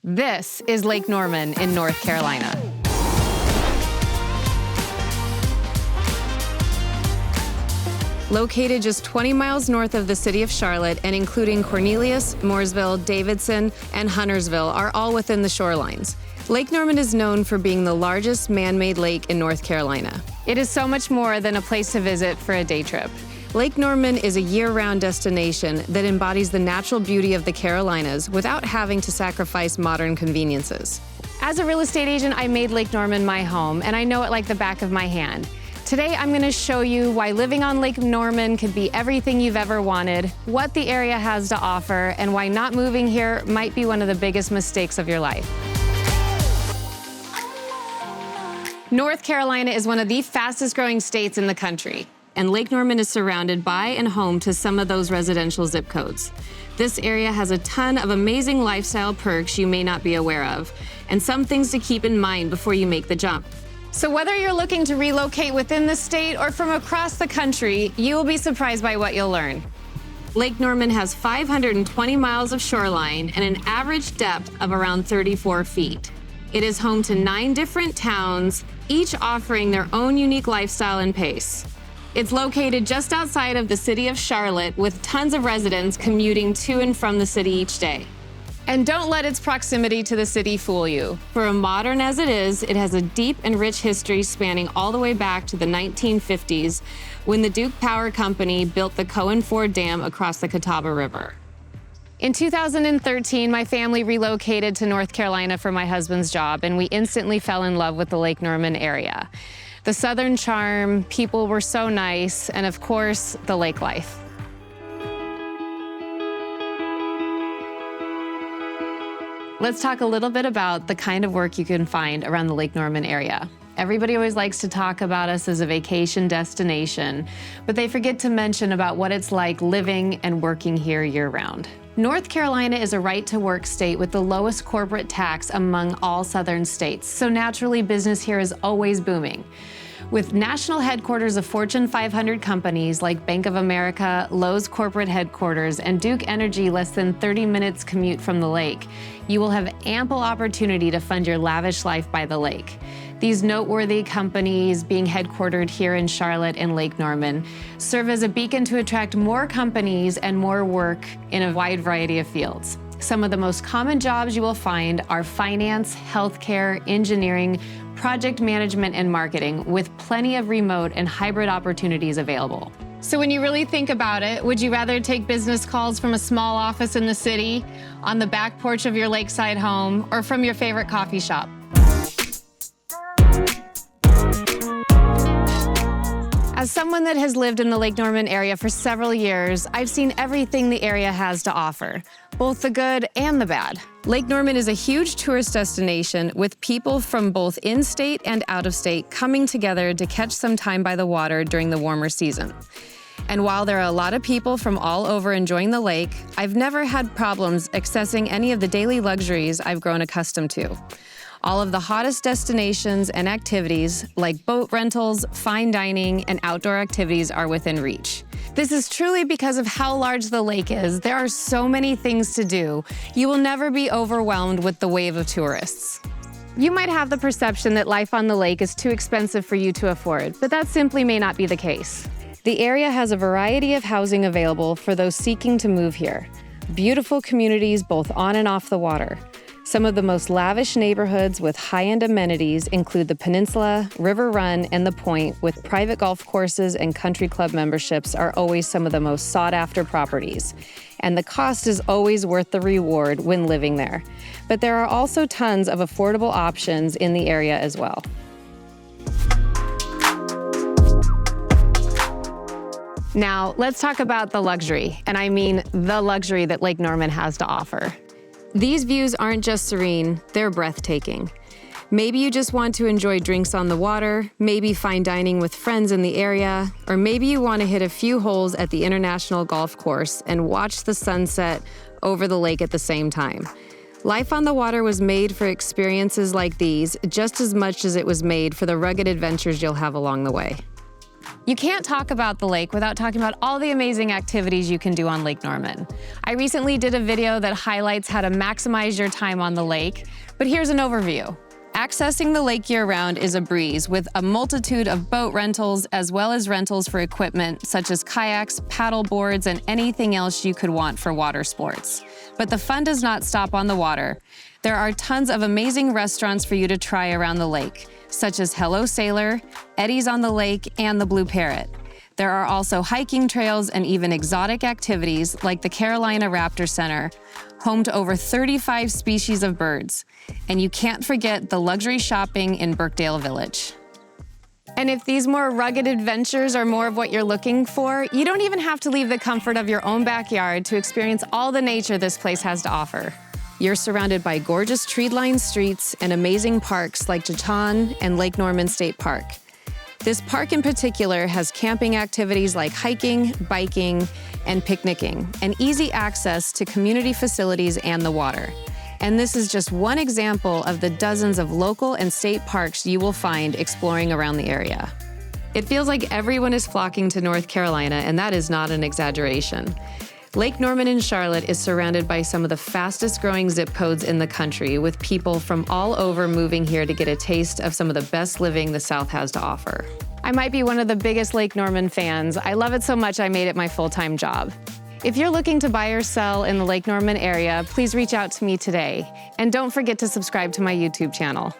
This is Lake Norman in North Carolina. Located just 20 miles north of the city of Charlotte and including Cornelius, Mooresville, Davidson, and Huntersville are all within the shorelines. Lake Norman is known for being the largest man-made lake in North Carolina. It is so much more than a place to visit for a day trip. Lake Norman is a year-round destination that embodies the natural beauty of the Carolinas without having to sacrifice modern conveniences. As a real estate agent, I made Lake Norman my home, and I know it like the back of my hand. Today, I'm going to show you why living on Lake Norman could be everything you've ever wanted, what the area has to offer, and why not moving here might be one of the biggest mistakes of your life. North Carolina is one of the fastest-growing states in the country, and Lake Norman is surrounded by and home to some of those residential zip codes. This area has a ton of amazing lifestyle perks you may not be aware of, and some things to keep in mind before you make the jump. So whether you're looking to relocate within the state or from across the country, you will be surprised by what you'll learn. Lake Norman has 520 miles of shoreline and an average depth of around 34 feet. It is home to 9 different towns, each offering their own unique lifestyle and pace. It's located just outside of the city of Charlotte, with tons of residents commuting to and from the city each day. And don't let its proximity to the city fool you. For as modern as it is, it has a deep and rich history spanning all the way back to the 1950s, when the Duke Power Company built the Cohen Ford Dam across the Catawba River. In 2013, my family relocated to North Carolina for my husband's job, and we instantly fell in love with the Lake Norman area. The southern charm, people were so nice, and of course, the lake life. Let's talk a little bit about the kind of work you can find around the Lake Norman area. Everybody always likes to talk about us as a vacation destination, but they forget to mention about what it's like living and working here year-round. North Carolina is a right-to-work state with the lowest corporate tax among all southern states, so naturally business here is always booming. With national headquarters of Fortune 500 companies like Bank of America, Lowe's corporate headquarters, and Duke Energy less than 30 minutes commute from the lake, you will have ample opportunity to fund your lavish life by the lake. These noteworthy companies, being headquartered here in Charlotte and Lake Norman, serve as a beacon to attract more companies and more work in a wide variety of fields. Some of the most common jobs you will find are finance, healthcare, engineering, project management, and marketing, with plenty of remote and hybrid opportunities available. So when you really think about it, would you rather take business calls from a small office in the city, on the back porch of your lakeside home, or from your favorite coffee shop? As someone that has lived in the Lake Norman area for several years, I've seen everything the area has to offer, both the good and the bad. Lake Norman is a huge tourist destination with people from both in-state and out-of-state coming together to catch some time by the water during the warmer season. And while there are a lot of people from all over enjoying the lake, I've never had problems accessing any of the daily luxuries I've grown accustomed to. All of the hottest destinations and activities, like boat rentals, fine dining, and outdoor activities, are within reach. This is truly because of how large the lake is. There are so many things to do. You will never be overwhelmed with the wave of tourists. You might have the perception that life on the lake is too expensive for you to afford, but that simply may not be the case. The area has a variety of housing available for those seeking to move here. Beautiful communities both on and off the water. Some of the most lavish neighborhoods with high-end amenities include the Peninsula, River Run, and the Point, with private golf courses and country club memberships are always some of the most sought-after properties. And the cost is always worth the reward when living there. But there are also tons of affordable options in the area as well. Now, let's talk about the luxury, and I mean the luxury that Lake Norman has to offer. These views aren't just serene, they're breathtaking. Maybe you just want to enjoy drinks on the water, maybe fine dining with friends in the area, or maybe you want to hit a few holes at the International Golf Course and watch the sunset over the lake at the same time. Life on the water was made for experiences like these just as much as it was made for the rugged adventures you'll have along the way. You can't talk about the lake without talking about all the amazing activities you can do on Lake Norman. I recently did a video that highlights how to maximize your time on the lake, but here's an overview. Accessing the lake year-round is a breeze with a multitude of boat rentals as well as rentals for equipment such as kayaks, paddle boards, and anything else you could want for water sports. But the fun does not stop on the water. There are tons of amazing restaurants for you to try around the lake, such as Hello Sailor, Eddie's on the Lake, and the Blue Parrot. There are also hiking trails and even exotic activities like the Carolina Raptor Center, home to over 35 species of birds. And you can't forget the luxury shopping in Birkdale Village. And if these more rugged adventures are more of what you're looking for, you don't even have to leave the comfort of your own backyard to experience all the nature this place has to offer. You're surrounded by gorgeous tree-lined streets and amazing parks like Jetton and Lake Norman State Park. This park in particular has camping activities like hiking, biking, and picnicking, and easy access to community facilities and the water. And this is just one example of the dozens of local and state parks you will find exploring around the area. It feels like everyone is flocking to North Carolina, and that is not an exaggeration. Lake Norman in Charlotte is surrounded by some of the fastest growing zip codes in the country, with people from all over moving here to get a taste of some of the best living the South has to offer. I might be one of the biggest Lake Norman fans. I love it so much I made it my full-time job. If you're looking to buy or sell in the Lake Norman area, please reach out to me today. And don't forget to subscribe to my YouTube channel.